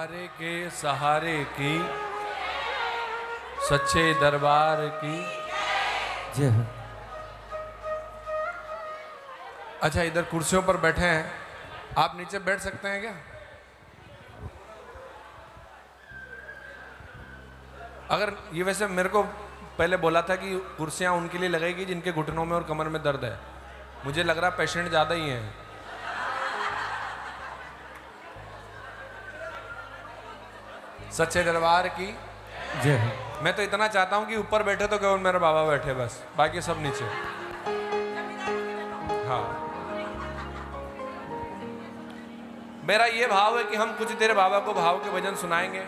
प्यारे के सहारे की, सच्चे दरबार की जय हो। अच्छा, इधर कुर्सियों पर बैठे हैं, आप नीचे बैठ सकते हैं क्या? अगर ये वैसे मेरे को पहले बोला था कि कुर्सियां उनके लिए लगेगी जिनके घुटनों में और कमर में दर्द है। मुझे लग रहा पेशेंट ज़्यादा ही हैं। सच्चे दरबार की जय हो। मैं तो इतना चाहता हूं कि ऊपर बैठे तो केवल मेरे बाबा बैठे, बस बाकी सब नीचे। हाँ, मेरा ये भाव है कि हम कुछ देर बाबा को भाव के भजन सुनाएंगे।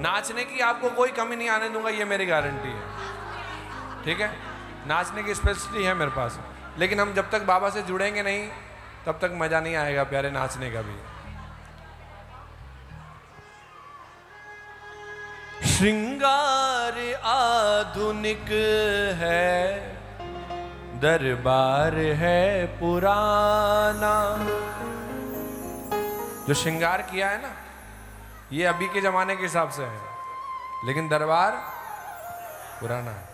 नाचने की आपको कोई कमी नहीं आने दूंगा, ये मेरी गारंटी है। ठीक है, नाचने की स्पेशलिटी है मेरे पास, लेकिन हम जब तक बाबा से जुड़ेंगे नहीं तब तक मजा नहीं आएगा प्यारे नाचने का भी। श्रृंगार आधुनिक है, दरबार है पुराना। जो श्रृंगार किया है ना, ये अभी के जमाने के हिसाब से है, लेकिन दरबार पुराना है।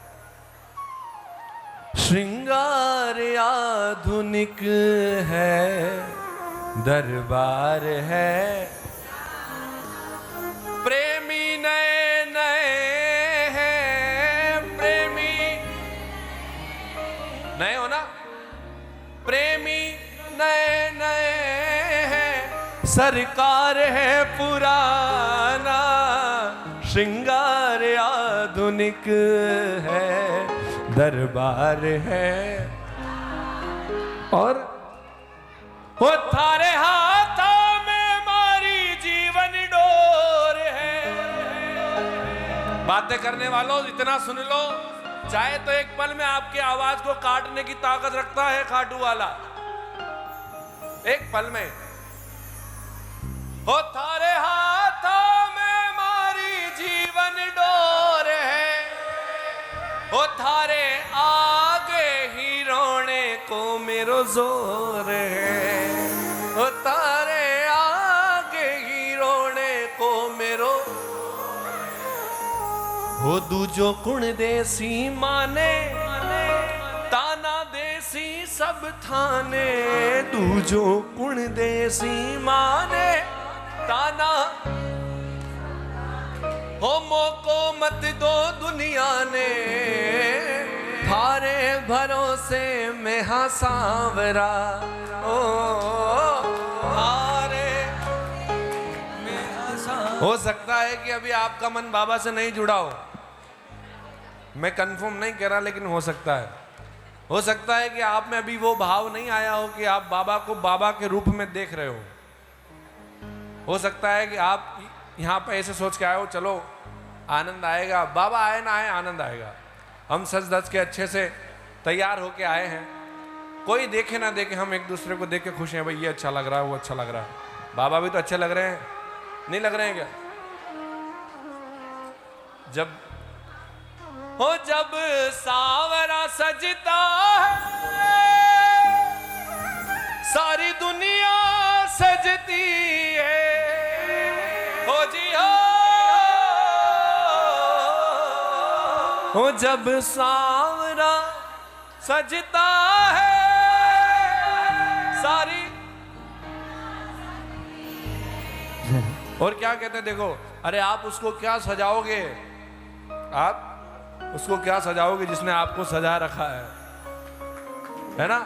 श्रृंगार आधुनिक है, दरबार है, प्रेमी नए नए हैं, प्रेमी नए हो ना, प्रेमी नए नए हैं, सरकार है पुराना। श्रृंगार आधुनिक है, दरबार है, और वो थारे हाथों में मारी जीवन डोर है। बातें करने वालों इतना सुन लो, चाहे तो एक पल में आपकी आवाज को काटने की ताकत रखता है खाटू वाला, एक पल में। हो थारे हाथों में मारी जीवन डोर है, हो थारे आगे ही रोने को मेरो जोर है, हो थारे आगे ही रोने को मेरो। हो दूजो कुण देसी माने, ताना देसी सब थाने। दूजो कुण देसी माने, ताना हो मोको मत दो दुनिया ने। थारे भरोसे में हाँ सांवरा, ओ थारे में हाँ सांवरा। हो सकता है कि अभी आपका मन बाबा से नहीं जुड़ा हो, मैं कंफर्म नहीं कह रहा, लेकिन हो सकता है। हो सकता है कि आप में अभी वो भाव नहीं आया हो कि आप बाबा को बाबा के रूप में देख रहे हो सकता है कि आप यहाँ पे ऐसे सोच के आए हो, चलो आनंद आएगा, बाबा आए ना आए आनंद आएगा। हम सज धज के अच्छे से तैयार होके आए हैं, कोई देखे ना देखे, हम एक दूसरे को देख के खुश हैं, भाई ये अच्छा लग रहा है, वो अच्छा लग रहा है। बाबा भी तो अच्छे लग रहे हैं, नहीं लग रहे हैं क्या? जब सांवरा सजता है, सारी दुनिया सजती है। हो जी हो जब सांवरा सजता है, सारी। और क्या कहते हैं, देखो, अरे आप उसको क्या सजाओगे, आप उसको क्या सजाओगे जिसने आपको सजा रखा है ना?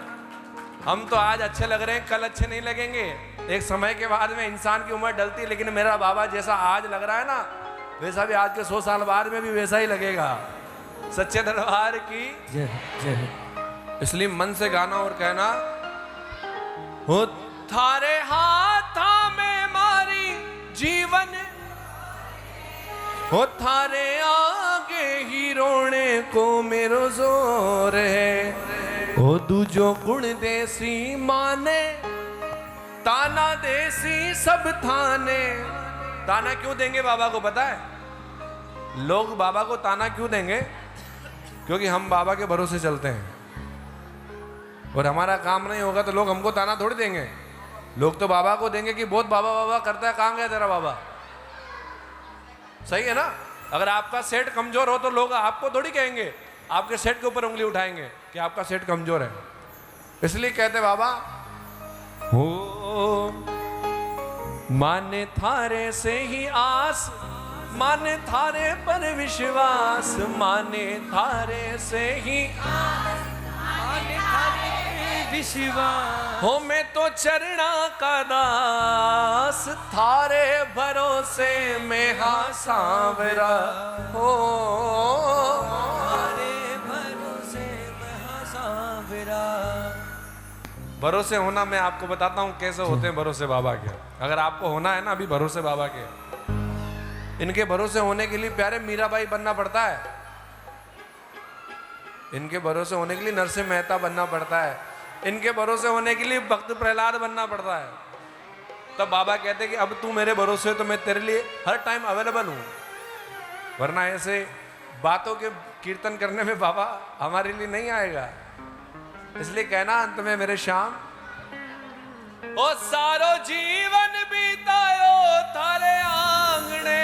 हम तो आज अच्छे लग रहे हैं, कल अच्छे नहीं लगेंगे। एक समय के बाद में इंसान की उम्र डलती है, लेकिन मेरा बाबा जैसा आज लग रहा है ना, वैसा भी आज के 100 साल बाद में भी वैसा ही लगेगा। सच्चे दरबार की जय हो। इसलिए मन से गाना और कहना, हो थारे हाथा में मारी जीवन, हो थारे आगे ही रोने को मेरो जोर है। ओ दूजो गुण देसी माने, ताना देसी सब थाने। ताना क्यों देंगे बाबा को पता है? लोग बाबा को ताना क्यों देंगे? क्योंकि हम बाबा के भरोसे चलते हैं, और हमारा काम नहीं होगा तो लोग हमको ताना थोड़ी देंगे। लोग तो बाबा को देंगे कि बहुत बाबा बाबा करता है, कहाँ गया तेरा बाबा। सही है ना। अगर आपका सेठ कमजोर हो तो लोग आपको थोड़ी कहेंगे, आपके सेठ के ऊपर उंगली उठाएंगे कि आपका सेठ कमजोर है। इसलिए कहते बाबा हो माने थारे से ही आस, माने थारे पर विश्वास, माने थारे से ही माने थारे विश्वास हो, मैं तो चरणा का दास, थारे भरोसे में हाँ सांवरा हो, थारे भरोसे में हाँ सांवरा। भरोसे होना मैं आपको बताता हूँ कैसे होते हैं भरोसे बाबा के। अगर आपको होना है ना अभी भरोसे बाबा के, इनके भरोसे होने के लिए प्यारे मीराबाई बनना पड़ता है, इनके भरोसे होने के लिए नरसिंह मेहता बनना पड़ता है, इनके भरोसे होने के लिए भक्त प्रहलाद बनना पड़ता है। तब बाबा कहते हैं कि अब तू मेरे भरोसे हो तो मैं तेरे लिए हर टाइम अवेलेबल हूं, वरना ऐसे बातों के कीर्तन करने में बाबा हमारे लिए नहीं आएगा। इसलिए कहना अंत में मेरे श्याम, ओ सारो जीवन बीतायो थारे आंगणे,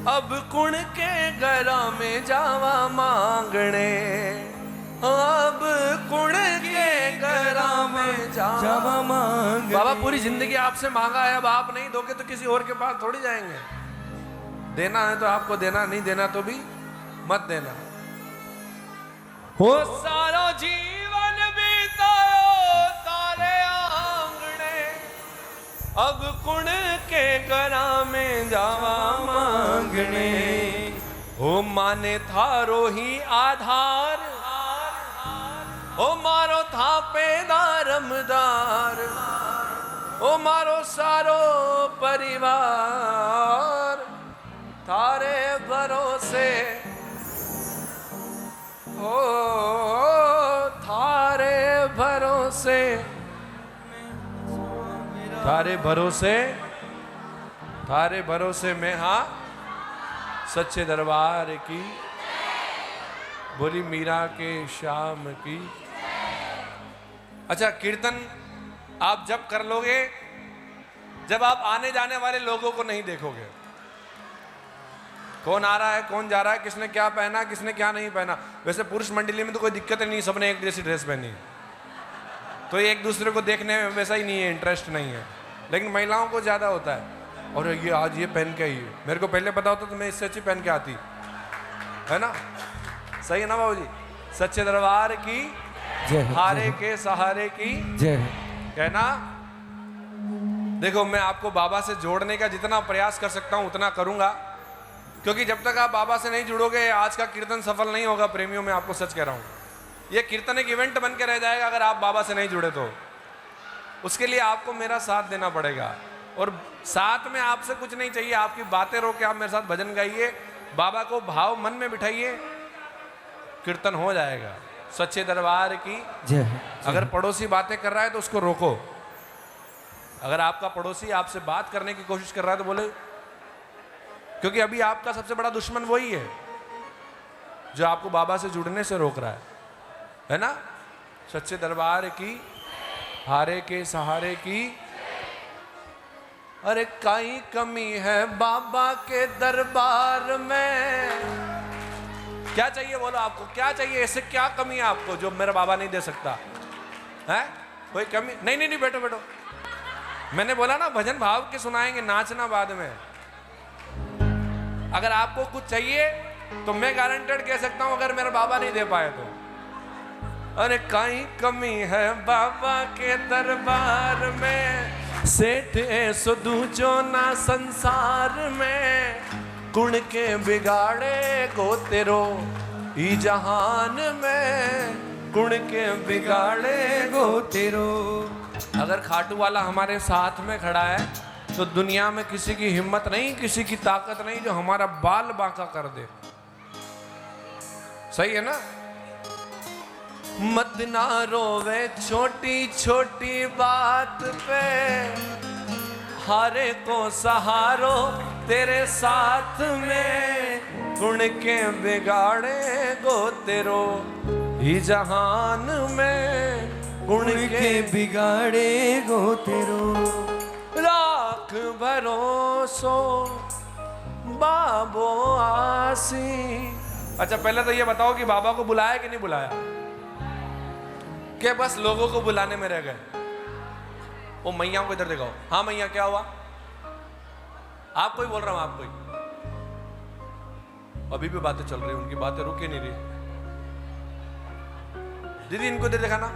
अब कुण के घरा में जावा मांगणे, अब कुण के घरा में जावा मांग। बाबा पूरी जिंदगी आपसे मांगा है, अब आप नहीं दोगे तो किसी और के पास थोड़ी जाएंगे। देना है तो आपको देना, नहीं देना तो भी मत देना। हो सारो जीवन बीतायो तारे आंगणे, अब कुण के घरा में जावा मांगणे, ओ माने थारो ही आधार, ओ मारो था पेदारमदार, ओ मारो सारो परिवार, थारे भरोसे ओ थारे भरोसे, थारे भरोसे, थारे भरोसे में हाँ सच्चे दरबार की, बोली मीरा के श्याम की। अच्छा, कीर्तन आप जब कर लोगे जब आप आने जाने वाले लोगों को नहीं देखोगे, कौन आ रहा है कौन जा रहा है, किसने क्या पहना किसने क्या नहीं पहना। वैसे पुरुष मंडली में तो कोई दिक्कत नहीं, सबने एक जैसी ड्रेस पहनी, तो एक दूसरे को देखने में वैसा ही नहीं है, इंटरेस्ट नहीं है। लेकिन महिलाओं को ज़्यादा होता है, और ये आज ये पहन के आई है, मेरे को पहले पता होता तो मैं इससे अच्छी पहन के आती, है ना। सही है ना बाबू जी। सच्चे दरबार की, हारे के सहारे की जय। कहना। देखो मैं आपको बाबा से जोड़ने का जितना प्रयास कर सकता हूँ उतना करूँगा, क्योंकि जब तक आप बाबा से नहीं जुड़ोगे आज का कीर्तन सफल नहीं होगा। प्रेमियों में आपको सच कह रहा हूँ, ये कीर्तन एक इवेंट बन के रह जाएगा अगर आप बाबा से नहीं जुड़े तो। उसके लिए आपको मेरा साथ देना पड़ेगा, और साथ में आपसे कुछ नहीं चाहिए, आपकी बातें रोक के आप मेरे साथ भजन गाइए, बाबा को भाव मन में बिठाइए, कीर्तन हो जाएगा। सच्चे दरबार की जय। अगर पड़ोसी बातें कर रहा है तो उसको रोको। अगर आपका पड़ोसी आपसे बात करने की कोशिश कर रहा है तो बोले, क्योंकि अभी आपका सबसे बड़ा दुश्मन वही है जो आपको बाबा से जुड़ने से रोक रहा है ना। सच्चे दरबार की, हारे के सहारे की। अरे काई कमी है बाबा के दरबार में, क्या चाहिए बोलो, आपको क्या चाहिए, ऐसे क्या कमी है आपको जो मेरा बाबा नहीं दे सकता है। कोई कमी नहीं। नहीं नहीं बैठो बैठो, मैंने बोला ना भजन भाव के सुनाएंगे, नाचना बाद में। अगर आपको कुछ चाहिए तो मैं गारंटेड कह सकता हूं अगर मेरा बाबा नहीं दे पाए तो। अरे कहीं कमी है बाबा के दरबार में, सेठ ऐसो दूजो ना संसार में, कुण के बिगाड़े गो तेरो ई जहान में, कुण के बिगाड़े गो तेरो। अगर खाटू वाला हमारे साथ में खड़ा है तो दुनिया में किसी की हिम्मत नहीं, किसी की ताकत नहीं जो हमारा बाल बांका कर दे। सही है ना। मत ना रोवे छोटी छोटी बात पे, हारे को सहारो तेरे साथ में, गुण के बिगाड़े गो तेरो ही जहान में, उनके बिगाड़े गो तेरो राख भरोसो बाबो आसी। अच्छा पहले तो ये बताओ कि बाबा को बुलाया कि नहीं बुलाया, कि बस लोगों को बुलाने में रह गए? वो मैया को इधर दिखाओ। हाँ मैया क्या हुआ? आपको ही बोल रहा हूं, आपको ही। अभी भी बातें चल रही, उनकी बातें रुक ही नहीं रही। दीदी इनको इधर दिखाना,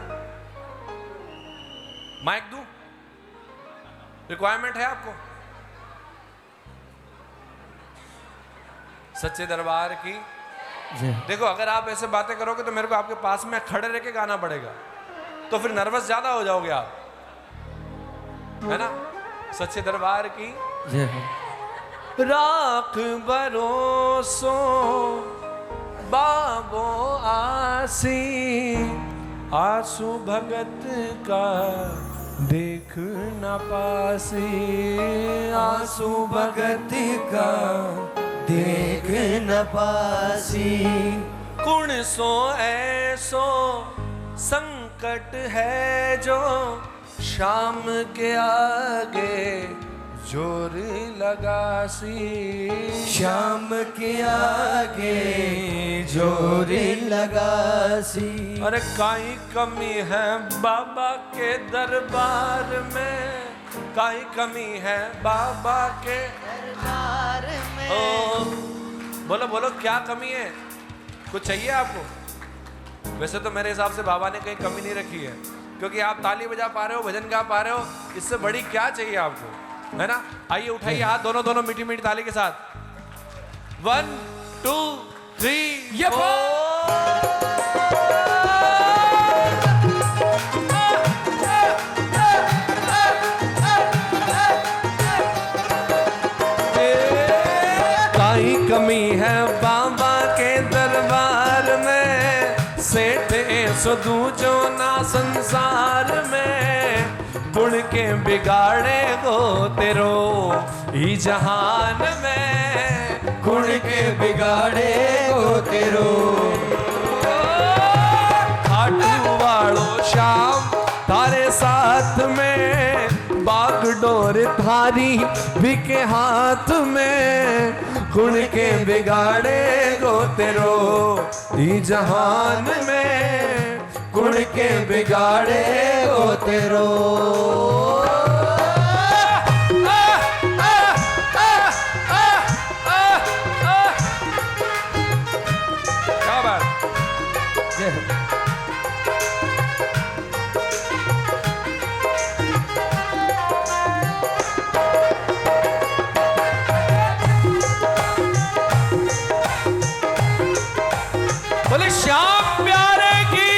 माइक दूं? रिक्वायरमेंट है आपको? सच्चे दरबार की देखो, अगर आप ऐसे बातें करोगे तो मेरे को आपके पास में खड़े रह के गाना पड़ेगा, तो फिर नर्वस ज्यादा हो जाओगे आप, है ना? सच्चे दरबार की जय हो। राख भरोसो बाबो आसी, आंसू भगत का देख न पासी, आंसू भगत का देख न पासी। कुण सो ऐसो संकट है जो शाम के आगे जोर लगासी, शाम के आगे जोर लगासी। अरे काई कमी है बाबा के दरबार में, काई कमी है बाबा के दरबार में। ओ बोलो बोलो क्या कमी है? कुछ चाहिए आपको? वैसे तो मेरे हिसाब से बाबा ने कहीं कमी नहीं रखी है, क्योंकि आप ताली बजा पा रहे हो, भजन गा पा रहे हो, इससे बड़ी क्या चाहिए आपको, है ना? आइए उठाइए हाथ दोनों दोनों मीठी मीठी ताली के साथ। 1 2 3 काई कमी है बाबा के दरबार में, सेठ ऐसो दूजो ना संसार में, गुण के बिगाड़े गो तेरो ई जहान में, गुण के बिगाड़े गो तेरो। खाटू वालो शाम तारे साथ में, बाग डोर थारी बिके हाथ में, गुण के बिगाड़े गो तेरो ई जहान में, गुण के बिगाड़े गो तेरो। क्या बात? जय हो। बोले श्याम प्यारे की।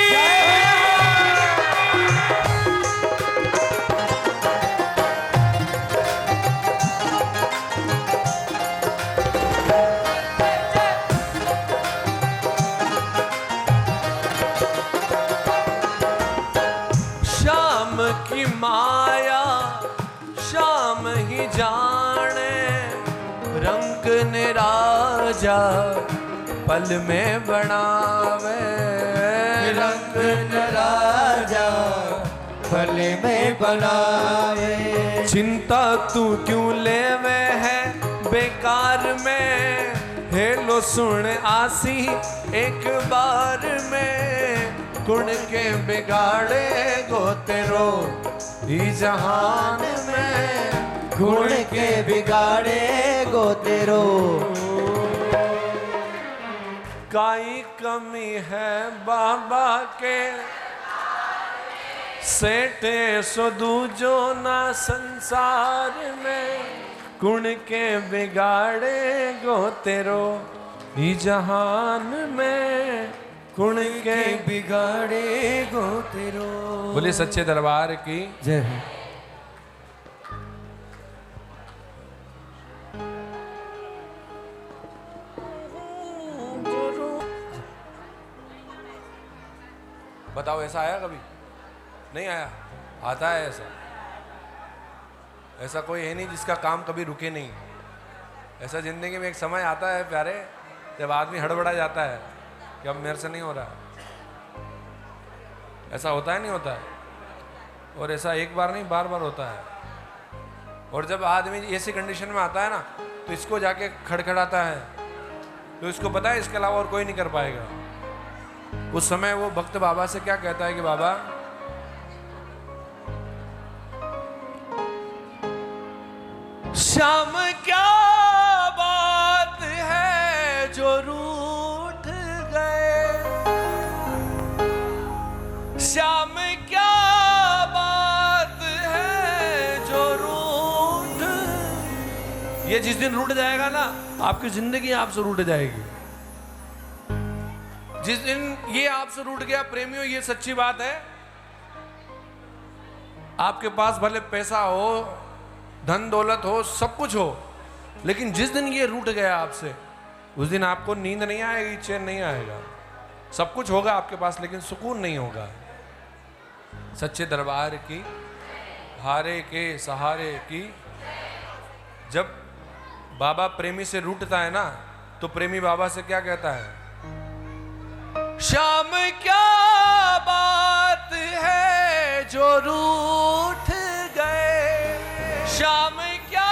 श्याम की माया श्याम ही जाने, रंग ने राजा पल में बनावे, रंग न राजा पल में बनावे। चिंता तू क्यों लेवे है बेकार में, हेलो सुन आसी एक बार में, गुण के बिगाड़े गो तेरो ई जहान में, गुण के बिगाड़े गो तेरो। काई कमी है बाबा के, सेठे सो दूजो ना संसार में, गुण के बिगाड़े गो तेरो ई जहान में, गुण के बिगाड़े गो तेरो। बोले सच्चे दरबार की जय हो। बताओ ऐसा आया कभी? नहीं आया? आता है ऐसा? ऐसा कोई है नहीं जिसका काम कभी रुके नहीं। ऐसा जिंदगी में एक समय आता है प्यारे, जब आदमी हड़बड़ा जाता है कि अब मेरे से नहीं हो रहा। ऐसा होता है नहीं होता है? और ऐसा एक बार नहीं बार बार होता है। और जब आदमी ऐसी कंडीशन में आता है ना तो इसको जाके खड़खड़ाता है, तो इसको पता है इसके अलावा और कोई नहीं कर पाएगा। उस समय वो भक्त बाबा से क्या कहता है कि बाबा श्याम क्या बात है जो रूठ गए, श्याम क्या बात है जो रूठ। ये जिस दिन रूठ जाएगा ना आपकी जिंदगी आपसे रूठ जाएगी। जिस दिन ये आपसे रूठ गया प्रेमियों, ये सच्ची बात है। आपके पास भले पैसा हो, धन दौलत हो, सब कुछ हो, लेकिन जिस दिन ये रूठ गया आपसे, उस दिन आपको नींद नहीं आएगी, चैन नहीं आएगा। सब कुछ होगा आपके पास लेकिन सुकून नहीं होगा। सच्चे दरबार की, हारे के सहारे की। जब बाबा प्रेमी से रूठता है ना तो प्रेमी बाबा से क्या कहता है? श्याम क्या बात है जो रूठ गए, श्याम क्या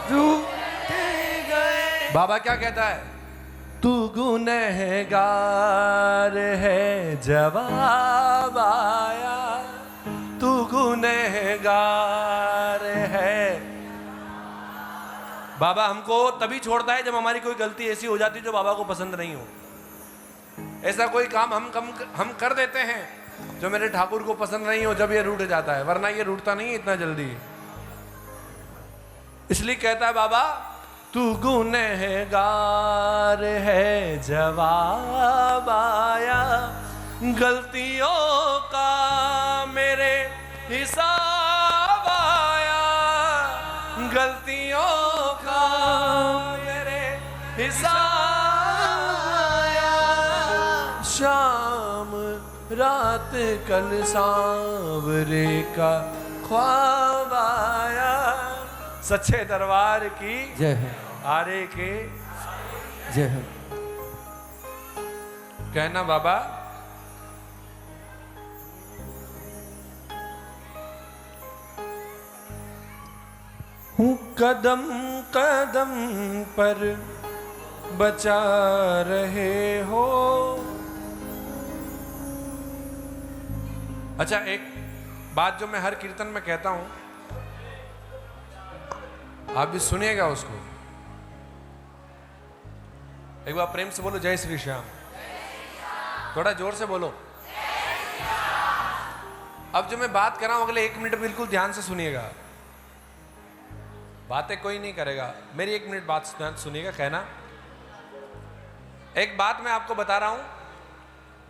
रूठ गए। बाबा क्या कहता है? तू गुनहगार है जवाब आया, तू गुनहगार है। बाबा हमको तभी छोड़ता है जब हमारी कोई गलती ऐसी हो जाती है जो बाबा को पसंद नहीं हो। ऐसा कोई काम हम कर देते हैं जो मेरे ठाकुर को पसंद नहीं हो, जब ये रूठ जाता है, वरना ये रूठता नहीं है इतना जल्दी। इसलिए कहता है बाबा तू गुनहगार है जवाब आया, गलतियों का मेरे हिसाब आया, गलतियों का मेरे हिसाब आया। शाम रात कल सांवरे का ख्वाब आया। सच्चे दरबार की जय है, हारे के जय है। कहना बाबा हूँ कदम कदम पर बचा रहे हो। अच्छा, एक बात जो मैं हर कीर्तन में कहता हूं, आप भी सुनिएगा उसको। एक बार प्रेम से बोलो जय श्री श्याम। थोड़ा जोर से बोलो। अब जो मैं बात कर रहा हूं अगले 1 मिनट बिल्कुल ध्यान से सुनिएगा। बातें कोई नहीं करेगा, मेरी 1 मिनट बात सुनिएगा। कहना एक बात मैं आपको बता रहा हूं,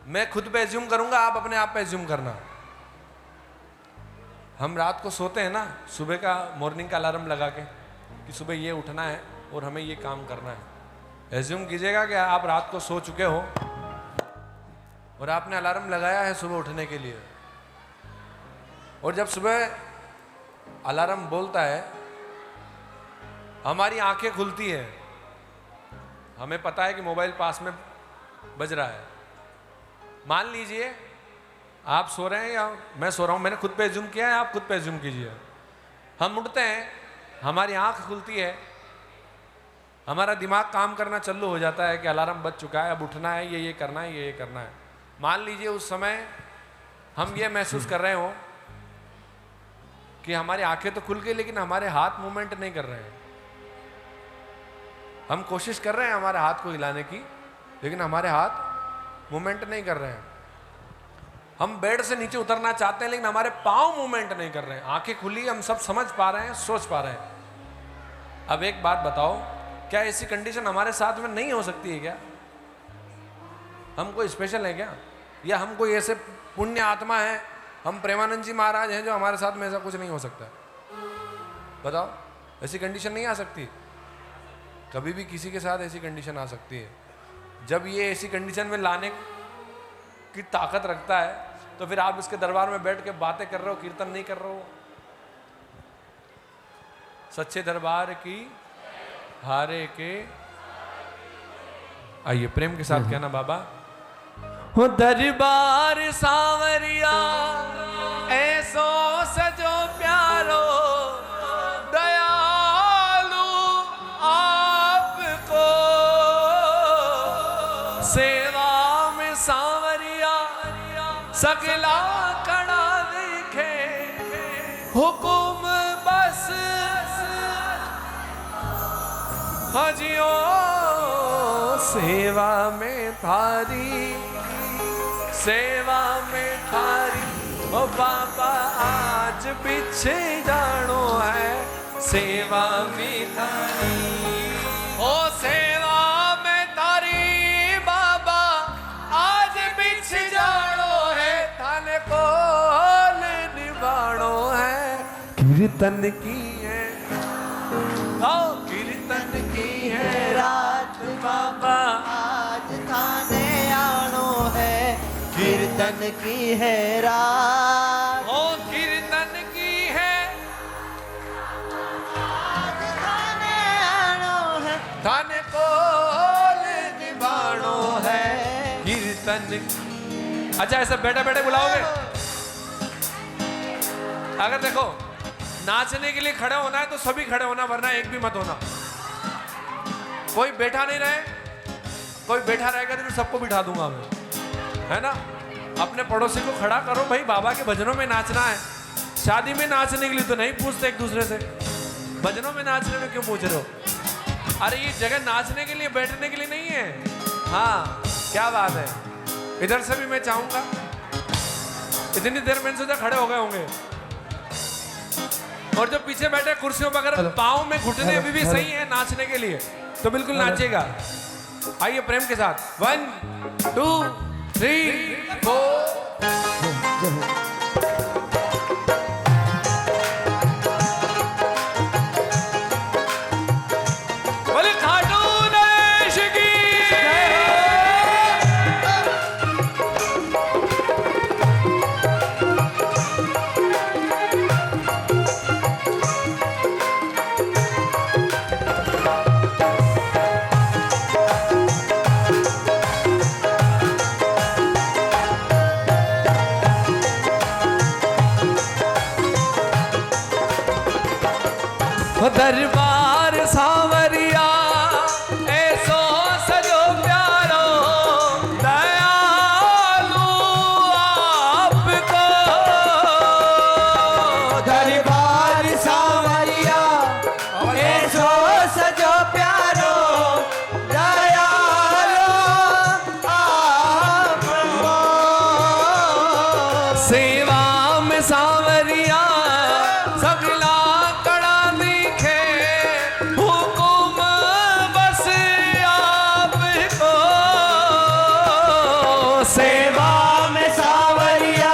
मैं खुद पे एज्यूम करूंगा, आप अपने आप पे एज्यूम करना। हम रात को सोते हैं ना, सुबह का मॉर्निंग का अलार्म लगा के कि सुबह ये उठना है और हमें ये काम करना है। एज्यूम कीजिएगा कि आप रात को सो चुके हो और आपने अलार्म लगाया है सुबह उठने के लिए, और जब सुबह अलार्म बोलता है हमारी आंखें खुलती है, हमें पता है कि मोबाइल पास में बज रहा है। मान लीजिए आप सो रहे हैं या मैं सो रहा हूं, मैंने खुद पे एज्यूम किया है, आप खुद पे एज्यूम कीजिए। हम उठते हैं, हमारी आंख खुलती है, हमारा दिमाग काम करना चालू हो जाता है कि अलार्म बज चुका है, अब उठना है, ये करना है, ये करना है। मान लीजिए उस समय हम ये महसूस कर रहे हो कि हमारी आंखें तो खुल गई लेकिन हमारे हाथ मूवमेंट नहीं कर रहे हैं। हम कोशिश कर रहे हैं हमारे हाथ को हिलाने की, लेकिन हमारे हाथ मूवमेंट नहीं कर रहे हैं। हम बेड से नीचे उतरना चाहते हैं लेकिन हमारे पांव मूवमेंट नहीं कर रहे हैं। आंखें खुली, हम सब समझ पा रहे हैं, सोच पा रहे हैं। अब एक बात बताओ, क्या ऐसी कंडीशन हमारे साथ में नहीं हो सकती है क्या? हम कोई स्पेशल है क्या? या हम कोई ऐसे पुण्य आत्मा है, हम प्रेमानंद जी महाराज हैं जो हमारे साथ में ऐसा कुछ नहीं हो सकता? बताओ, ऐसी कंडीशन नहीं आ सकती? कभी भी किसी के साथ ऐसी कंडीशन आ सकती है। जब ये ऐसी कंडीशन में लाने की ताकत रखता है तो फिर आप इसके दरबार में बैठ के बातें कर रहे हो, कीर्तन नहीं कर रहे हो। सच्चे दरबार की, हारे के। आइए प्रेम के साथ कहना बाबा हो दरबार सांवरिया ऐसो सजो प्यारो दयालु आपको सेवा में सांवरिया सगला कड़ा देखे हुकुम बस हजियो सेवा में थारी सेवा में थारी ओ बाबा आज पीछे जानो है सेवा में थारी ओ सेवा में थारी बाबा आज पीछे जानो है थाने को निभानो है कीर्तन की है ओ कीर्तन की है रात बाबा आज थाने आनो है कीर्तन की है रात ओ कीर्तन की है आज थाने आनो है थाने को निभानो है कीर्तन। अच्छा ऐसे बैठे बैठे बुलाओगे? अगर देखो नाचने के लिए खड़े होना है तो सभी खड़े होना, वरना एक भी मत होना। कोई बैठा नहीं रहे, कोई बैठा रहेगा तो सबको बिठा दूंगा मैं, है ना। अपने पड़ोसी को खड़ा करो भाई, बाबा के भजनों में नाचना है। शादी में नाचने के लिए तो नहीं पूछते एक दूसरे से, भजनों में नाचने में क्यों पूछ रहे हो? अरे ये जगह नाचने के लिए बैठने के लिए नहीं है। हाँ क्या बात है। इधर से भी मैं चाहूंगा, इतनी देर में सोचा खड़े हो गए होंगे। और जो पीछे बैठे कुर्सियों पर अगर पाँव में घुटने अभी भी सही है नाचने के लिए तो बिल्कुल नाचेगा। आइए प्रेम के साथ 1 2 3 4। बोले खाटू नरेश की दरबार सांवरिया ऐसो सजो प्यारो दयालु आपको दरबार सांवरिया ऐसो सजो प्यारो दयालो आपको सेवा में सांवरिया सगला सेवा में सांवरिया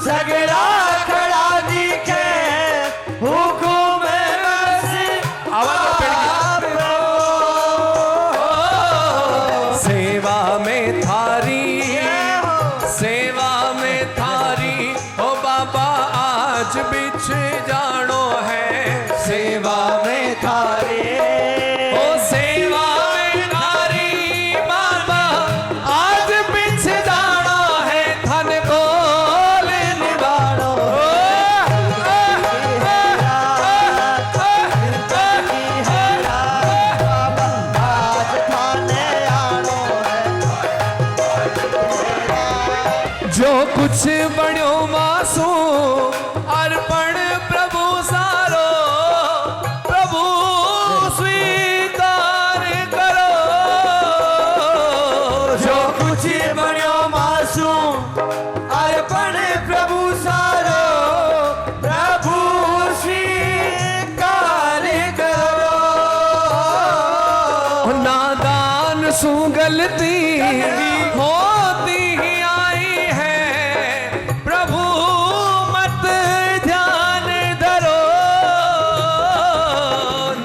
सगला खड़ा दिखे हुकुम बस आपको सेवा में थारी सेवा में थारी ओ बाबा आज बिछ जानो है सेवा में थारे ओ सेवा में थारी बाबा आज बिछ जानो है धन को निभानो आज थाने आनो है जो कुछ बण्यो मासूम अर्पण प्रभु सारो प्रभु स्वीकार करो जो कुछ बण्यो मासूम अर्पण प्रभु सारो प्रभु स्वीकार करो नादान सु गलती होती ही आई है प्रभु मत ध्यान धरो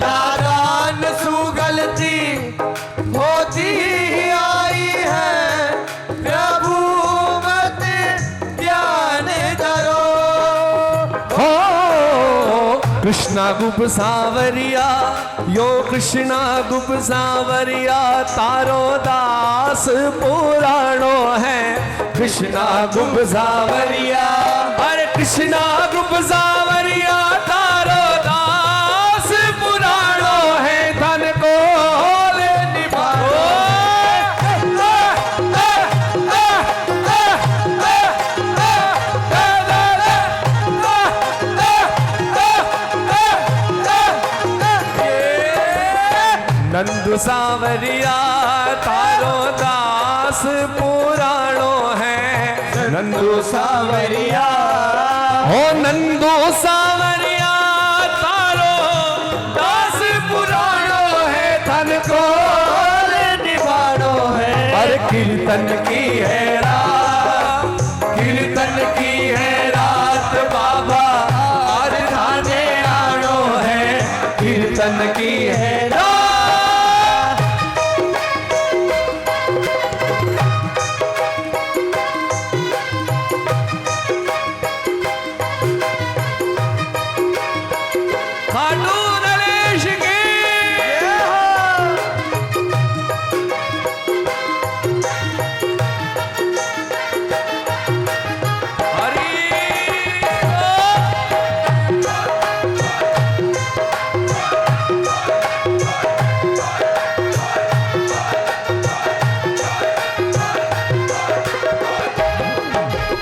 नादान सु गलती होती ही आई है प्रभु मत ध्यान धरो हो कृष्ण कृष्णा गुप सावरिया यो कृष्णा गुप सावरिया तारो दास पुराणो है कृष्णा गुप सावरिया अरे कृष्णा गुप सावरिया तारो दास पुराणो है धन को नंदू सावरिया तारो दास पुराणो है नंदू सावरिया हो नंदू सावरिया तारो दास पुराणो है धन को निभाणो है और कीर्तन की है रात कीर्तन की है रात बाबा आज थाने आनो है कीर्तन की है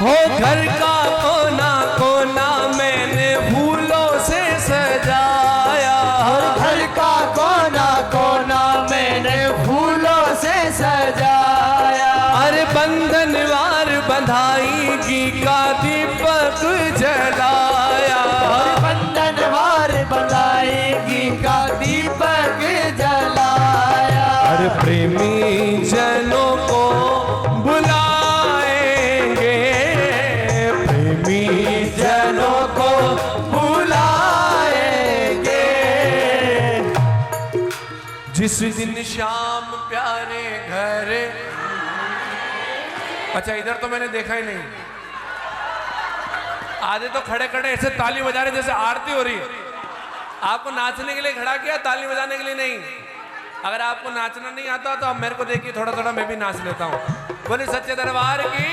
हो घर का कोना कोना मैंने फूलों से सजाया घर का कोना कोना मैंने फूलों से सजाया अरे बंधनवार बंधाई की का दीपक जलाया बंधनवार बंधाई की का दीपक जलाया अरे प्रेमी जनों को बुला जनों को बुलाएंगे जिस दिन शाम प्यारे घर अच्छा इधर तो मैंने देखा ही नहीं आधे तो खड़े खड़े ऐसे ताली बजा रहे जैसे आरती हो रही है आपको नाचने के लिए खड़ा किया ताली बजाने के लिए नहीं अगर आपको नाचना नहीं आता तो अब मेरे को देखिए थोड़ा थोड़ा मैं भी नाच लेता हूँ बोले सच्चे दरबार की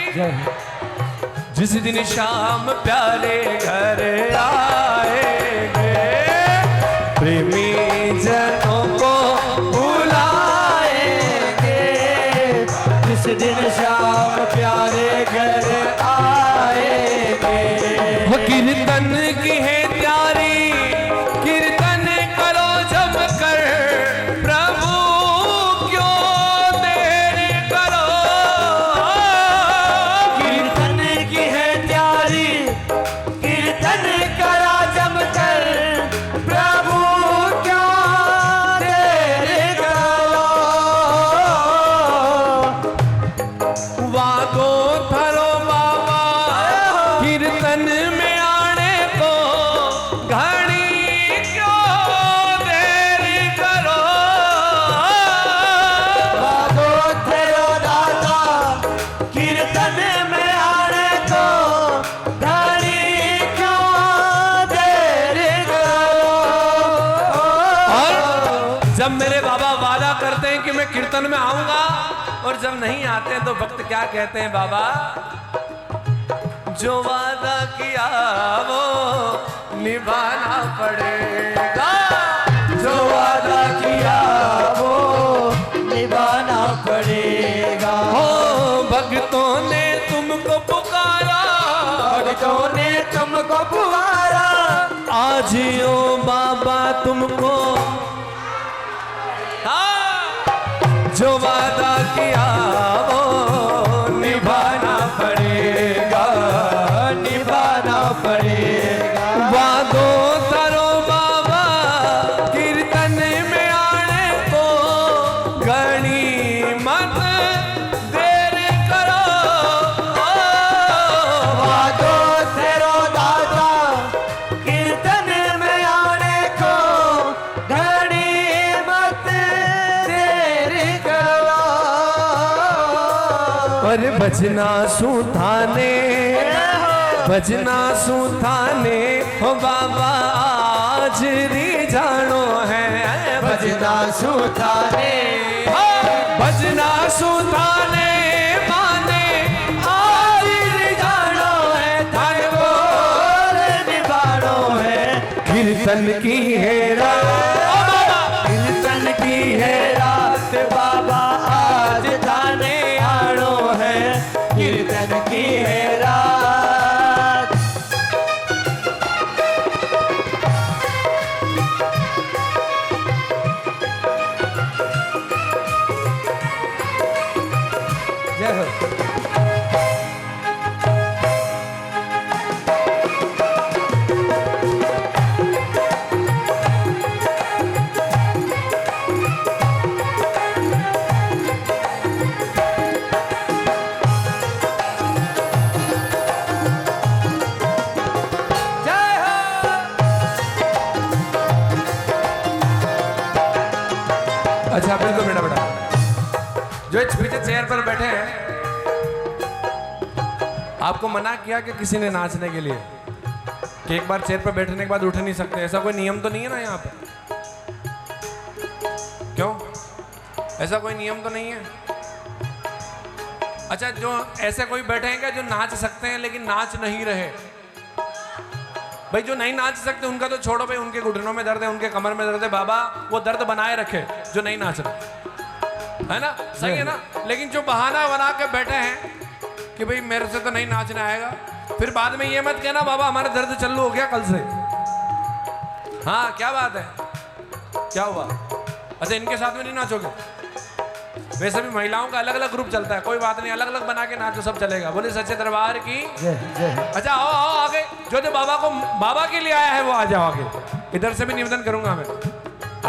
जिस दिन शाम प्यारे घर आएंगे प्रेमी जनों को बुलाएंगे जिस दिन शाम प्यारे घर आएंगे कीर्तन की है प्यारी कीर्तन करो जम कर प्रभु क्यों देर करो कीर्तन की है प्यारी कीर्तन करो जम कर प्रभु क्यों देर करो वादो थरो बाबा कीर्तन में आने को घड़ी क्यों देर करो वादो थरो दादा कीर्तन में आने को घड़ी क्यों देर करो और जब मेरे बाबा वादा करते हैं कि मैं कीर्तन में आऊंगा और जब नहीं आते हैं तो भक्त क्या कहते हैं बाबा जो वादा किया वो निभाना पड़ेगा जो वादा किया वो निभाना पड़ेगा हो भक्तों ने तुमको पुकारा भक्तों ने तुमको पुकारा आज ओ बाबा तुमको जो वादा किया वो निभाना पड़ेगा निभाना पड़ेगा वादो करो बाबा कीर्तन में आने को घड़ी मत देर करो वादो तेरो दादा कीर्तन में आने को घड़ी मत देर करो पर बजना सुथाने हो बाबा हाजरी जानो है भजना सुथाने भजना सुथाने माने हाजरी जानो है धन बोल निभानो है कीर्तन की है रात कीर्तन की है रात बाबा आज थाने आनो है कीर्तन की है रात जय हो जय हो अच्छा बिल्कुल बेटा जो इस पीछे चेयर पर बैठे हैं आपको मना किया कि किसी ने नाचने के लिए कि एक बार चेयर पर बैठने के बाद उठ नहीं सकते, ऐसा कोई नियम तो नहीं है ना यहाँ पे? क्यों, ऐसा कोई नियम तो नहीं है? अच्छा, जो ऐसे कोई बैठे हैं क्या जो नाच सकते हैं लेकिन नाच नहीं रहे? भाई जो नहीं नाच सकते उनका तो छोड़ो भाई, उनके घुटनों में दर्द है, उनके कमर में दर्द है, बाबा वो दर्द बनाए रखे जो नहीं नाच रहे, है ना? सही है ना? लेकिन जो बहाना बना के बैठे हैं कि भाई मेरे से तो नहीं नाचना आएगा, फिर बाद में ये मत कहना बाबा हमारा दर्द चालू हो गया कल से। हाँ क्या बात है, क्या हुआ? अच्छा इनके साथ में नहीं नाचोगे? वैसे भी महिलाओं का अलग अलग ग्रुप चलता है, कोई बात नहीं, अलग अलग बना के नाचो, सब चलेगा। बोले सच्चे दरबार की जय। अच्छा आओ आओ आगे, जो बाबा के लिए आया है वो आ जाओ आगे। इधर से भी निवेदन करूंगा मैं,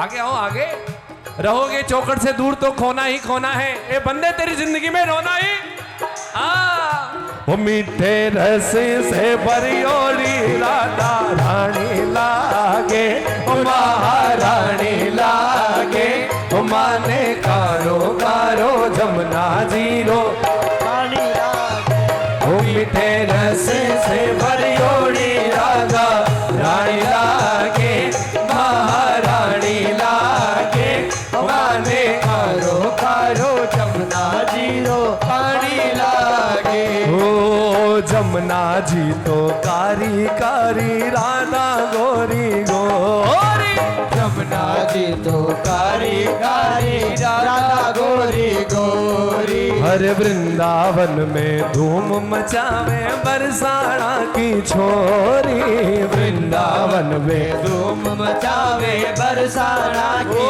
आगे आओ आगे। रहोगे चौखट से दूर तो खोना ही खोना है, ए बंदे तेरी जिंदगी में रोना ही। वो मीठे रस से भरियोड़ी राधा रानी लागे, ओ महारानी लागे, ओ माने कारो कारो जमुना जीरो पानी लागे, ओ मीठे रस से भरियोड़ी राधा रानी लागे, महारानी लागे, ओ माने कारो कारो जमुना जीरो पानी लागे। ओ जमुना जी तो कारी कारी राधा गोरी गोरी, जमुना जी तो कारी कारी राधा गोरी गोरी। हर वृंदावन में धूम मचावे बरसाना की छोरी, वृंदावन में धूम मचावे बरसाना की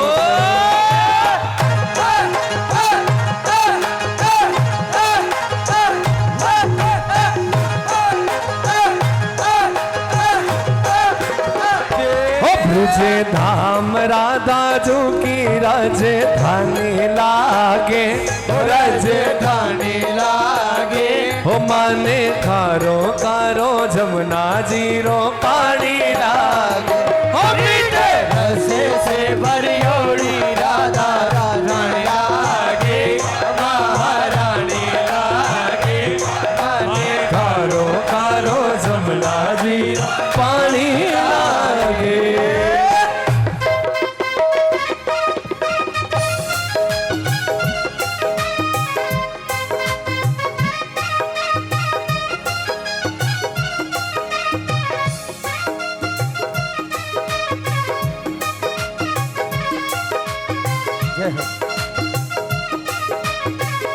ब्रजे धाम राधा जो की राजधानी लागे, राजधानी लागे, हो माने कारो कारो जमुना जीरो पानी लागे। हो मीठे रसे से भरियोड़ी राधा रानी लागे, महारानी लागे, माने कारो कारो जमुना जीरो पानी लागे।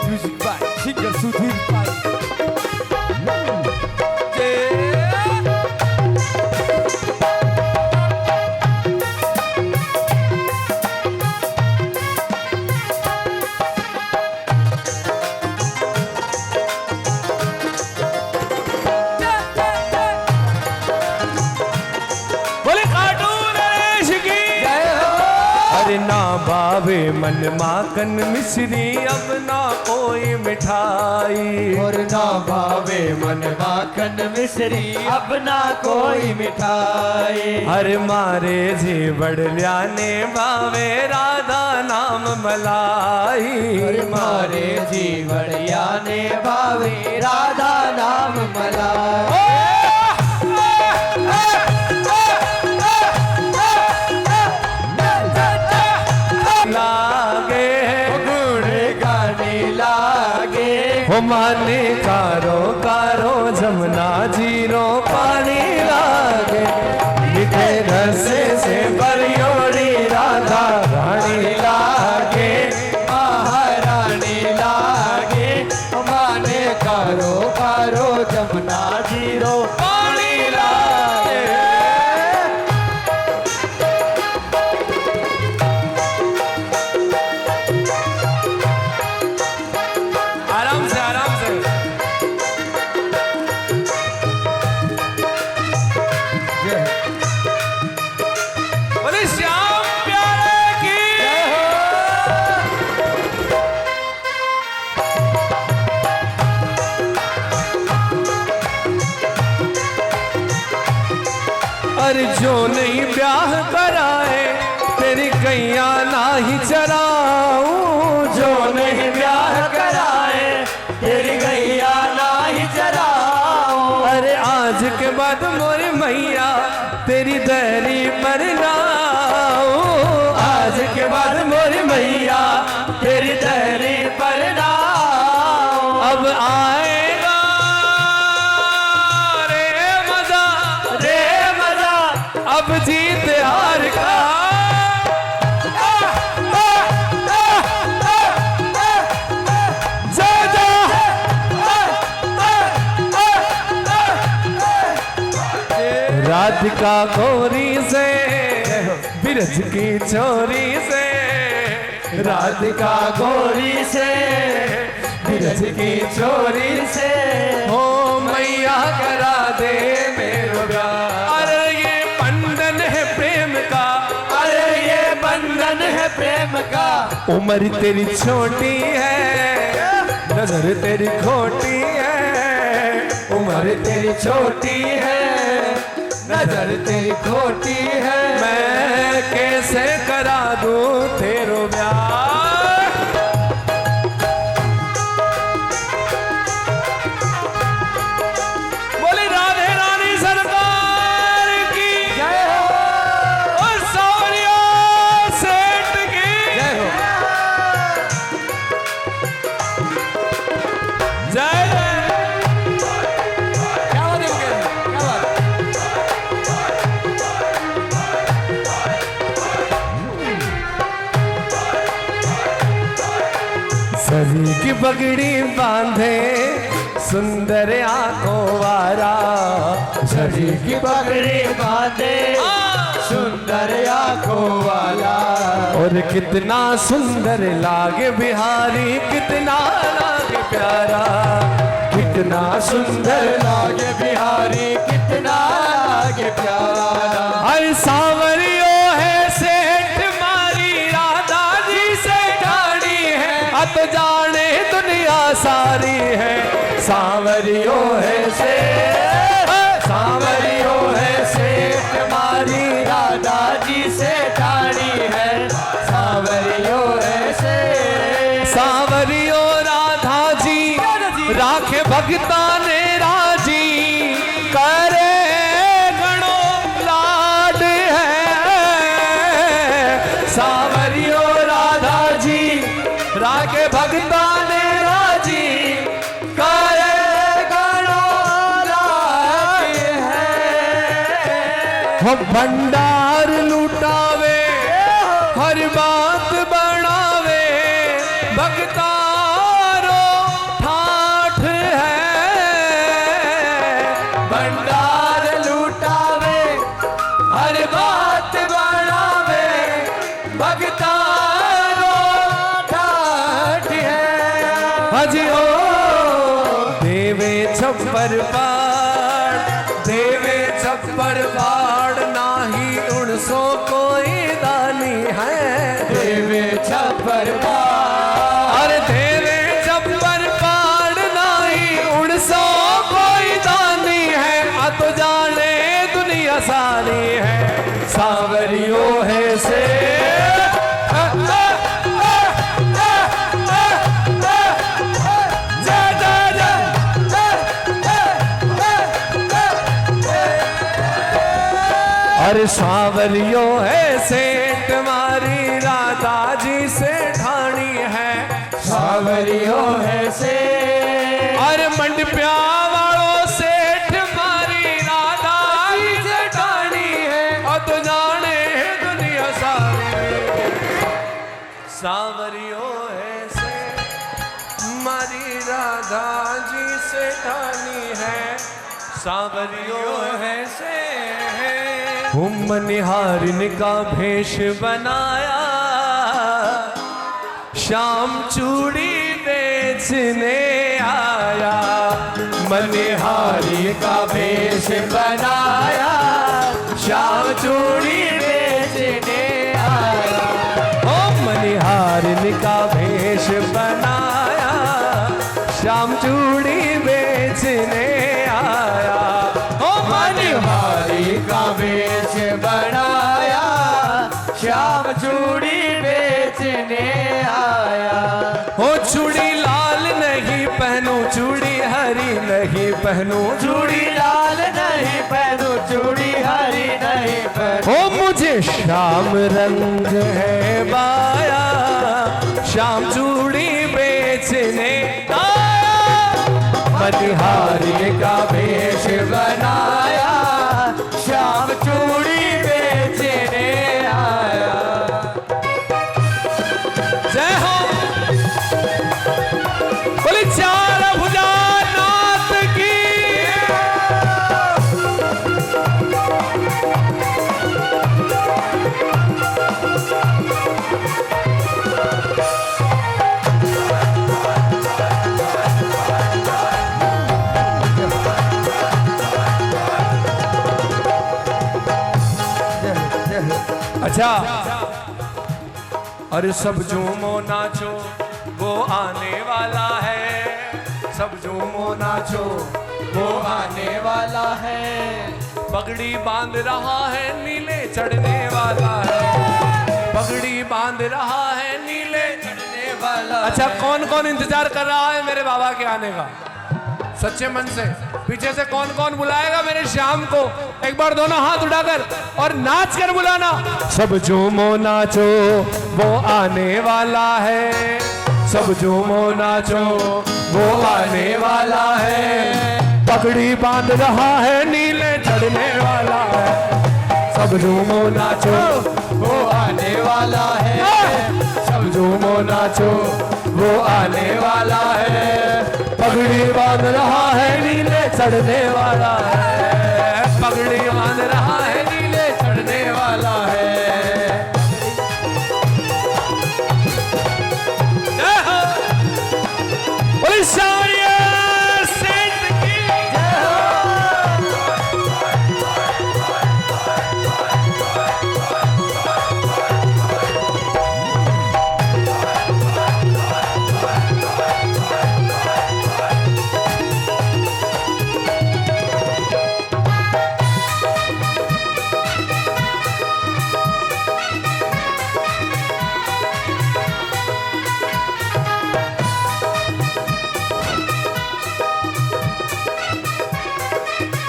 म्यूजिक बाय सिंगर सुधीर पाई। बोले कार्टून नरेश की जय हो। अरे ना बावे मन माखन मिश्री, अब ना कोई मिठाई, और ना भावे मन माखन मिश्री, अब ना कोई मिठाई। हर मारे जी बड़लिया ने बावे राधा नाम मलाई, और मारे जी बढ़िया ने भावे राधा नाम मलाई। ओ माने कारो कारो जमुना जीरो पानी लागे, मीठे रसे से परियोड़ी राधा रानी लागे, महारानी लागे। ओ माने कारो कारो जमुना जीरो पानी लागे। आराम से आराम से। बोले श्याम प्यारे की अरे जो नहीं ब्याह कराए तेरी गैया ना ही चराऊं, जो नहीं ब्याह कराए तेरी गैया ना ही चराऊं। अरे आज के बाद मोरी मैया तेरी दहरी पर नाऊं, आज के बाद मोरी मैया तेरी दहरी पर नाऊं। अब आएगा रे मजा, रे मजा, अब जीत हार का। राधिका गोरी से बिरज की चोरी से, राधिका गोरी से बिरज की चोरी से, हो मैया करा दे मेरो ब्याह। अरे ये बंधन है प्रेम का, अरे ये बंधन है प्रेम का। उम्र तेरी छोटी है, नजर तेरी खोटी है, उम्र तेरी छोटी है, नजर तेरी खोटी है। मैं कैसे करा दूं तेरो ब्याह। बोले राधे रानी सरकार की जय हो, और सावरिया सेठ की जय हो, जय जय। क्या बात है, क्या बात। सजी की पगड़ी बांधे सुंदर आंखों वाला, सजी की पगड़ी बांधे सुंदर आंखों वाला। और कितना सुंदर लागे बिहारी, कितना लागे प्यारा, कितना सुंदर लागे बिहारी, कितना लागे प्यारा। हर सांवरियों है सेठ मारी, राधा जी से ठाड़ी है, अत जाने दुनिया सारी है। सांवरियों है सेठ, सांवरियों है सेठ मारी, राधा जी से ठाड़ी है। सांवरियों है सेठ, सांवरियों राधा जी राखे भगता ने राजी, करे गणो लाड है। सांवरियों राधा जी राखे भगता ने राजी, करे गणो लाड है। हम भंडार लुटावे, हर बात बढ़ावे, भगतारो ठाठ है। भंडार लुटावे, हर बात बढ़ावे, भगतारो ठाठ है। हजी ओ देवे छप्पर पाड़, देवे छप्पर पाड़, नाही उनसो कोई दानी है। देवे छप्पर पाड़, अरे देवे छप्पर पाड़, नाही उनसो कोई दानी है। आ तो जाने दुनिया सारी है। सांवरियों है से अरे सांवरियों है सेठ मारी, राधा जी से ठाणी है। सांवरियों है सेठ मंडपिया वालों सेठ मारी राधा जी जेठानी है और तो जाने है दुनिया सारी सांवरियो है से मारी राधा जी सेठानी है सांवरियो है से मनिहारिन का भेष बनाया शाम चूड़ी बेचने आया मनिहारी का भेष बनाया शाम चूड़ी बेचने आया ओ मनिहारिन का भेष बनाया शाम चूड़ी बेचने आया ओ मनिहारी का भेष बनाया श्याम चूड़ी बेचने आया हो चूड़ी लाल नहीं पहनूं चूड़ी हरी नहीं पहनूं चूड़ी लाल नहीं पहनूं चूड़ी हरी नहीं पहनूं हो मुझे श्याम रंग है बाया श्याम चूड़ी बेचने आया मनिहारी का भेष बनाया श्याम चूड़ी बेचने आया जय हो बोले चार भुजा नाथ की अच्छा अरे सब झूमो नाचो वो आने वाला है सब झूमो नाचो वो आने वाला है पगड़ी बांध रहा है नीले चढ़ने वाला है पगड़ी बांध रहा है नीले चढ़ने वाला अच्छा कौन कौन इंतजार कर रहा है मेरे बाबा के आने का सच्चे मन से पीछे से कौन कौन बुलाएगा मेरे श्याम को एक बार दोनों हाथ उठाकर और नाच कर बुलाना सब झूमो नाचो वो आने वाला है सब झूमो नाचो वो आने वाला है पगड़ी बांध रहा है नीले चढ़ने वाला है सब झूमो नाचो वो आने वाला है सब झूमो नाचो वो आने वाला है पगड़ी बांध रहा है नीले चढ़ने वाला है पगड़ी बांध रहा है नीले चढ़ने वाला है बोले शायर सेठ की जय हो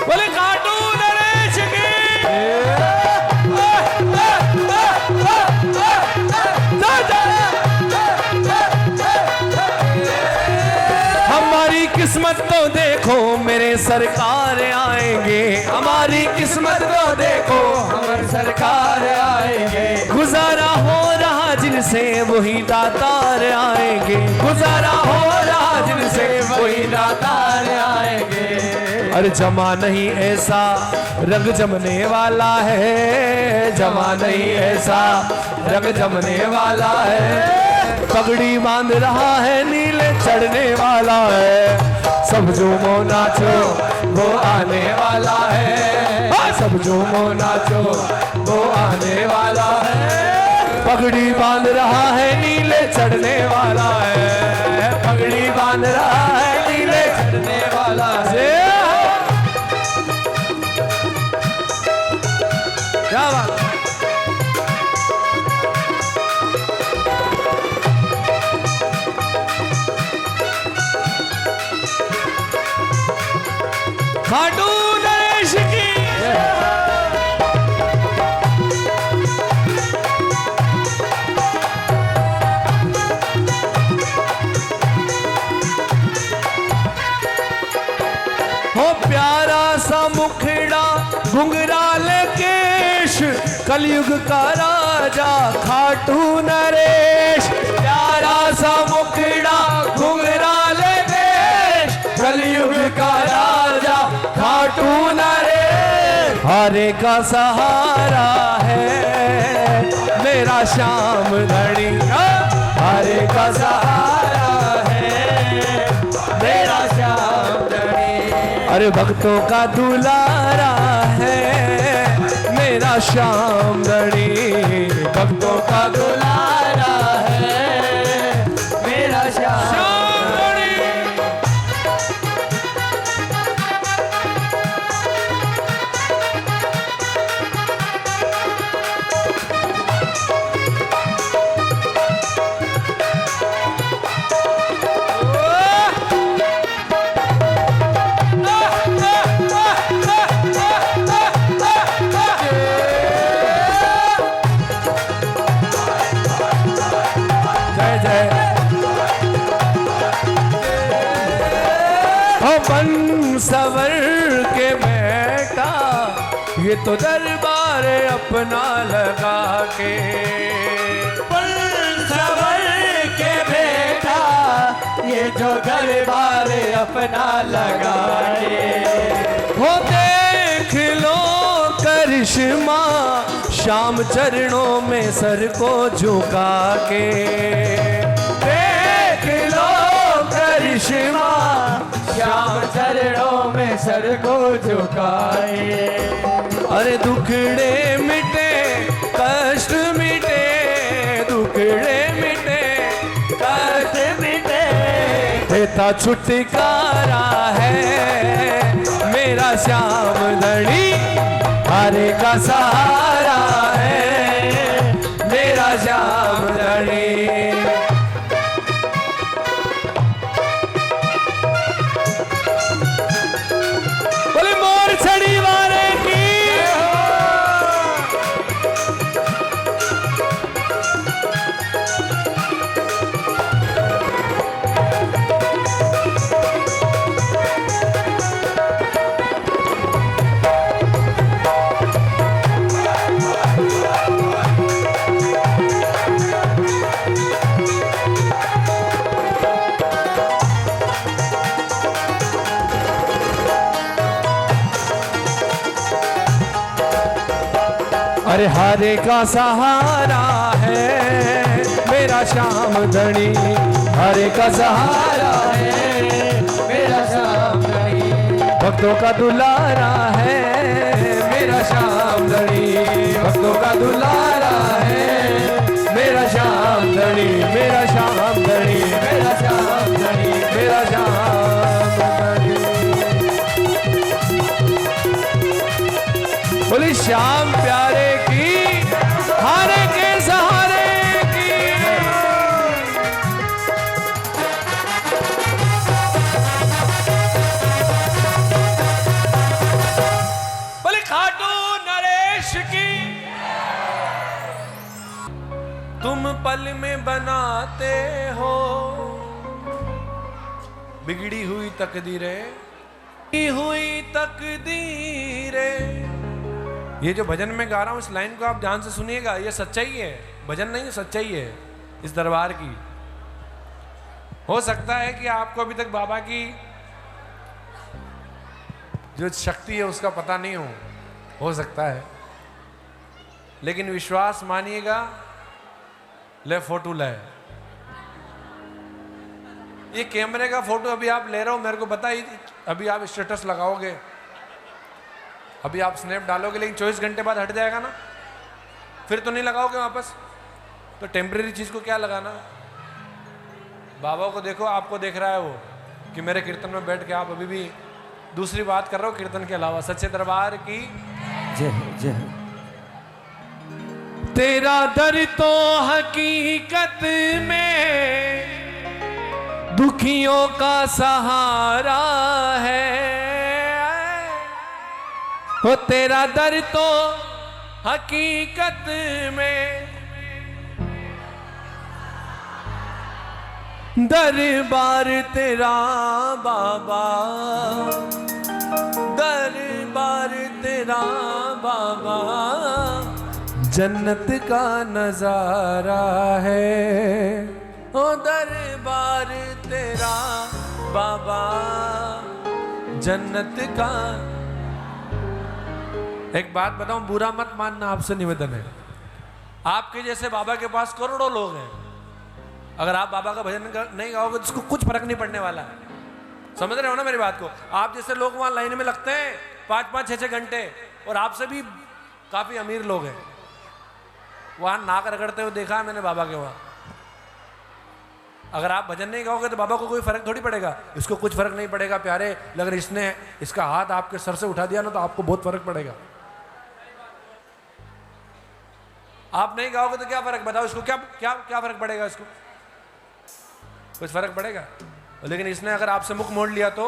बोले काटू नरेश की हमारी किस्मत तो देखो मेरे सरकार आएंगे हमारी किस्मत तो देखो हमारे सरकार आएंगे गुजारा हो रहा जिनसे वही दातार आएंगे गुजारा हो रहा जिनसे वही दातार आएंगे अरे जमा नहीं ऐसा रंग जमने वाला है जमा नहीं ऐसा रंग जमने वाला है पगड़ी बांध रहा है नीले चढ़ने वाला है सब झूमो नाचो वो आने वाला है सब झूमो नाचो वो आने वाला है पगड़ी बांध रहा है नीले चढ़ने वाला है पगड़ी बांध रहा है नीले चढ़ने वाला है क्या बात खाटू नरेश की घुंघराल केश कलयुग का राजा खाटू नरेश, प्यारा सा मुखड़ा घुंघराल केश कलयुग का राजा खाटू नरेश। हारे का सहारा है मेरा श्याम धनी, हारे का सहारा है मेरा श्याम धनी। अरे भक्तों का दुलारा है मेरा श्याम धनी, भक्तों का दुलारा है मेरा श्याम धनी। बन सवर के बैठा ये तो दरबार अपना लगा के, बन सवर के बैठा ये जो दरबार अपना लगा के। हो देख लो करिश्मा श्याम चरणों में सर को झुका के, देख लो करिश्मा श्याम चरणों में सर को झुकाए। अरे दुखड़े मिटे कष्ट मिटे, दुखड़े मिटे कष्ट मिटे, देता छुटकारा है मेरा श्याम धनी, हारे का सहारा है मेरा श्याम धनी। छड़ी वाले की अरे हारे का सहारा है मेरा श्याम धनी, हारे का सहारा है मेरा श्याम धनी, भक्तों का दुलारा है मेरा श्याम धनी, भक्तों का दुलारा है मेरा श्याम धनी, मेरा श्याम धनी, मेरा श्याम धनी, मेरा श्याम धनी। बोली श्याम प्यारे की, हारे के सहारे की। बोले खाटू नरेश की। तुम पल में बनाते हो बिगड़ी हुई तकदीरें, हुई तकदीरें। ये जो भजन में गा रहा हूं इस लाइन को आप ध्यान से सुनिएगा, ये सच्चाई है, भजन नहीं सच्चाई है इस दरबार की। हो सकता है कि आपको अभी तक बाबा की जो शक्ति है उसका पता नहीं हो सकता है, लेकिन विश्वास मानिएगा, ले फोटो ले। ये कैमरे का फोटो अभी आप ले रहे हो, मेरे को बताइए, अभी आप स्टेटस लगाओगे, अभी आप स्नैप डालोगे, लेकिन 24 घंटे बाद हट जाएगा ना, फिर तो नहीं लगाओगे वापस, तो टेम्परेरी चीज को क्या लगाना। बाबा को देखो, आपको देख रहा है वो कि मेरे कीर्तन में बैठ के आप अभी भी दूसरी बात कर रहे हो कीर्तन के अलावा। सच्चे दरबार की जय जय। तेरा दर तो हकीकत में दुखियों का सहारा है, हो तेरा दर तो हकीकत में दरबार तेरा बाबा, दरबार तेरा जन्नत का नजारा है, ओ दरबार तेरा बाबा जन्नत का। एक बात बताऊं, बुरा मत मानना, आपसे निवेदन है। आपके जैसे बाबा के पास करोड़ों लोग हैं, अगर आप बाबा का भजन नहीं गाओगे तो उसको कुछ फर्क नहीं पड़ने वाला है। समझ रहे हो ना मेरी बात को? आप जैसे लोग वहां लाइन में लगते हैं 5-5, 6-6 घंटे, और आपसे भी काफी अमीर लोग हैं, वहां नाक रगड़ते हुए देखा है मैंने बाबा के वहां। अगर आप भजन नहीं गाओगे तो बाबा को कोई फर्क थोड़ी पड़ेगा, इसको कुछ फर्क नहीं पड़ेगा प्यारे। अगर इसने इसका हाथ आपके सर से उठा दिया ना तो आपको बहुत फर्क पड़ेगा। आप नहीं गाओगे तो क्या फर्क, बताओ इसको क्या क्या क्या फर्क पड़ेगा? इसको कुछ फर्क पड़ेगा? लेकिन इसने अगर आपसे मुख मोड़ लिया तो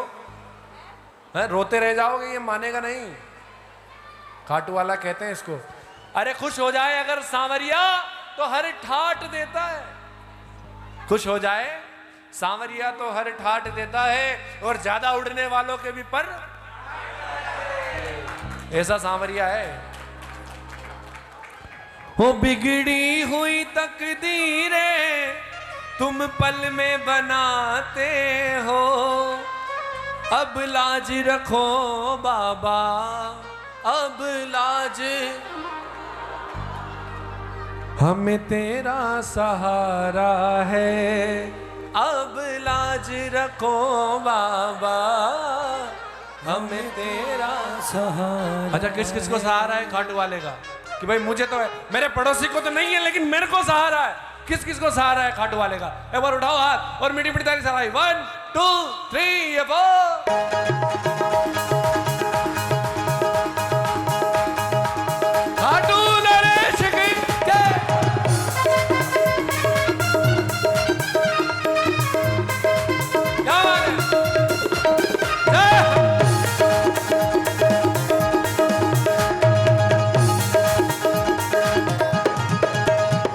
है, रोते रह जाओगे, ये मानेगा नहीं। खाटू वाला कहते हैं इसको, अरे खुश हो जाए अगर सांवरिया तो हर ठाट देता है। खुश हो जाए सांवरिया तो हर ठाट देता है, और ज्यादा उड़ने वालों के भी पर ऐसा सांवरिया है। हो बिगड़ी हुई तकदीरें तुम पल में बनाते हो, अब लाज रखो बाबा, अब लाज, हमें तेरा सहारा है, अब लाज रखो बाबा, हमें तेरा सहारा। अच्छा, किस किस को सहारा है खाटू वाले का? कि भाई मुझे तो है, मेरे पड़ोसी को तो नहीं है, लेकिन मेरे को सहारा है। किस किस को सहारा है खाटू वाले का? एक बार उठाओ हाथ और मीठी मीठी ताली सहारा। 1 2 3 4। खाटू नरेश की जय। क्या बात है?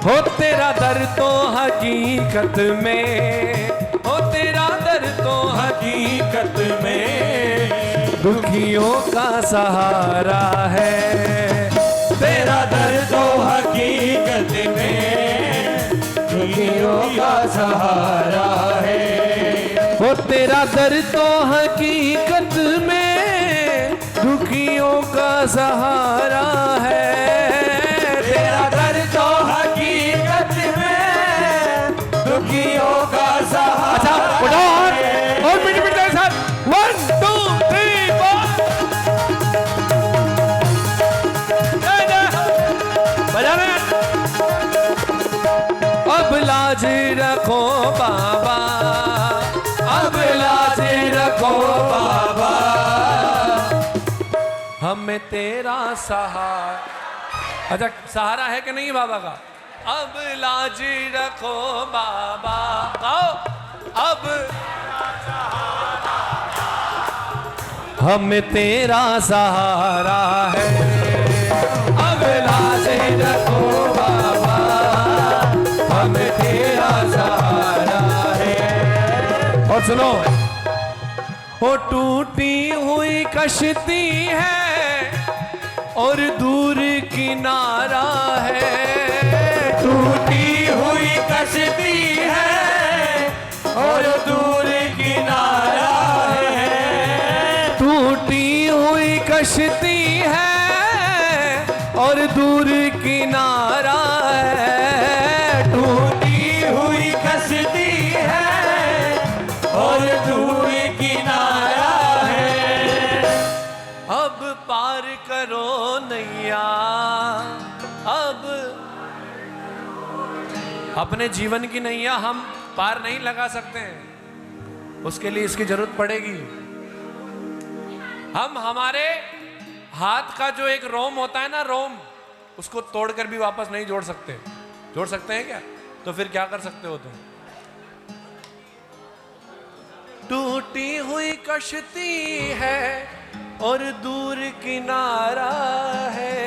हो तेरा दर तो हकीकत में, हो तेरा दर तो हकीकत में दुखियों का सहारा है। तेरा दर तो हकीकत में दुखियों का सहारा है। हो तेरा दर तो हकीकत में दुखियों का सहारा है। तेरा दर तो हकीकत में दुखियों का सहारा। अच्छा उठाओ हाथ और मीठी मीठी ताली साथ। 1 2 3 4। बजाना। अब लाज रखो बाबा, अब लाज रखो बाबा, हमें तेरा सहारा। अच्छा, सहारा है कि नहीं बाबा का? अब लाज रखो बाबा, आओ अब हमें तेरा सहारा है। अब लाज रखो बाबा, हमें तेरा सहारा है। और सुनो, वो टूटी हुई कश्ती है और दूर किनारा है। टूटी हुई कश्ती है और दूर किनारा है। टूटी हुई कश्ती है और दूर किनारा है। टूटी हुई कश्ती है और दूर किनारा है। अब पार करो नैया, अब अपने जीवन की नैया हम पार नहीं लगा सकते हैं, उसके लिए इसकी जरूरत पड़ेगी। हम हमारे हाथ का जो एक रोम होता है ना, रोम, उसको तोड़कर भी वापस नहीं जोड़ सकते। जोड़ सकते हैं क्या? तो फिर क्या कर सकते हो तुम? टूटी हुई कश्ती है और दूर किनारा है,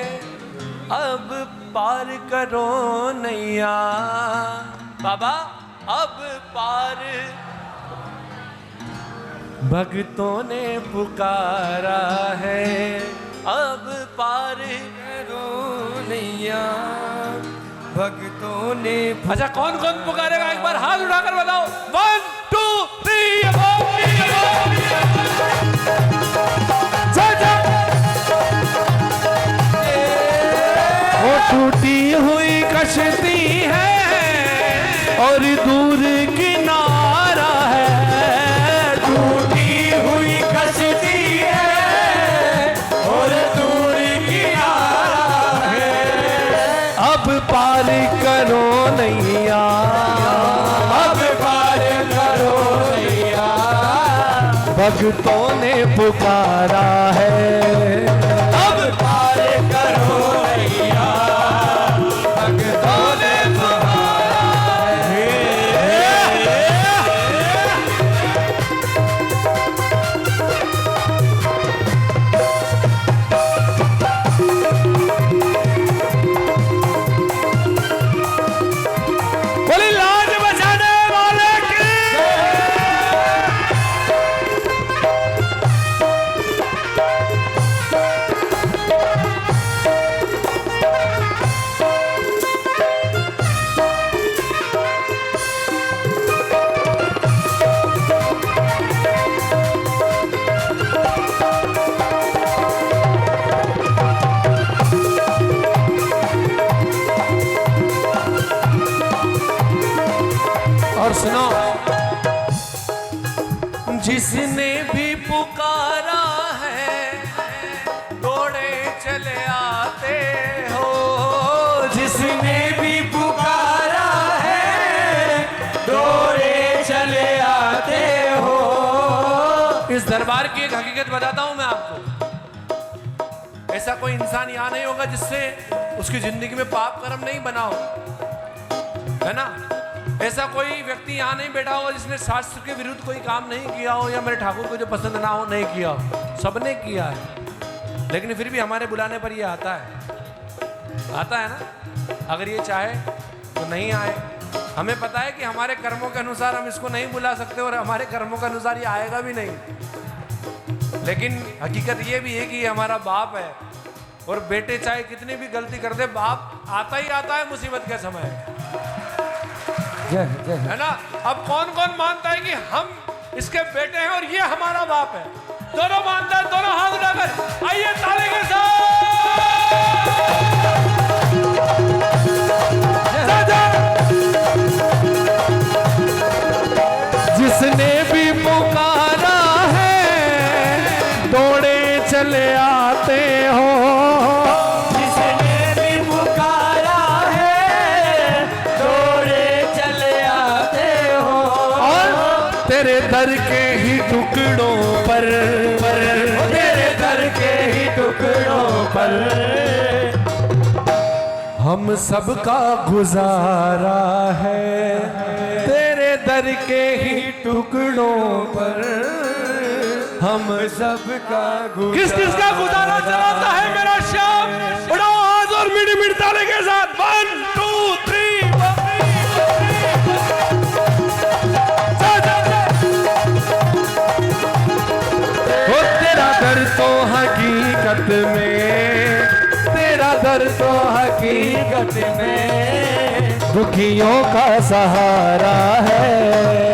अब पार करो नैया बाबा, अब पार। भक्तों ने पुकारा है, अब पार करो नैया भक्तों ने। अच्छा कौन कौन पुकारेगा एक बार हाथ उठाकर बताओ। 1 2 3 वो टूटी हुई कश्ती है और दूर किनारा है। टूटी हुई कश्ती है और दूर किनारा है। अब पार करो नैया, अब पार करो नैया, भक्तों ने पुकारा है। अब पार करो नैया, भक्तों ने पुकारा है। बोली लाज बचाने वाले की। और सुनो, जिसने भी पुकारा है दौड़े चले आते हो। जिसने भी पुकारा है दौड़े चले आते हो। इस दरबार की एक हकीकत बताता हूं मैं आपको। ऐसा कोई इंसान यहाँ नहीं होगा जिससे उसकी जिंदगी में पाप कर्म नहीं बना हो, है ना। ऐसा कोई व्यक्ति यहाँ नहीं बैठा होगा जिसने शास्त्र के विरुद्ध कोई काम नहीं किया हो या मेरे ठाकुर को जो पसंद ना हो नहीं किया हो। सबने किया है, लेकिन फिर भी हमारे बुलाने पर ये आता है ना। अगर ये चाहे तो नहीं आए। हमें पता है कि हमारे कर्मों के अनुसार हम इसको नहीं बुला सकते और हमारे कर्मों के अनुसार ये आएगा भी नहीं। लेकिन हकीकत ये भी है कि ये हमारा बाप है और बेटे चाहे कितनी भी गलती कर दे, बाप आता ही आता है मुसीबत के समय, है ना। अब कौन कौन मानता है कि हम इसके बेटे हैं और ये हमारा बाप है? दोनों मानता है, दोनों हाथ उठाकर आइए ताली के साथ। जिसने भी पुकारा है दौड़े चले आते हो। तेरे दर के ही टुकड़ों पर, तेरे दर के ही टुकड़ों पर हम सबका गुजारा है। तेरे दर के ही टुकड़ों पर हम सबका गुजारा। किस किस का गुजारा चलाता है मेरा श्याम? उड़ाओ हाथ और मीठी मीठी ताली के साथ। 1 2 3 दर तो हकीकत में, तेरा दर तो हकीकत में दुखियों का सहारा है।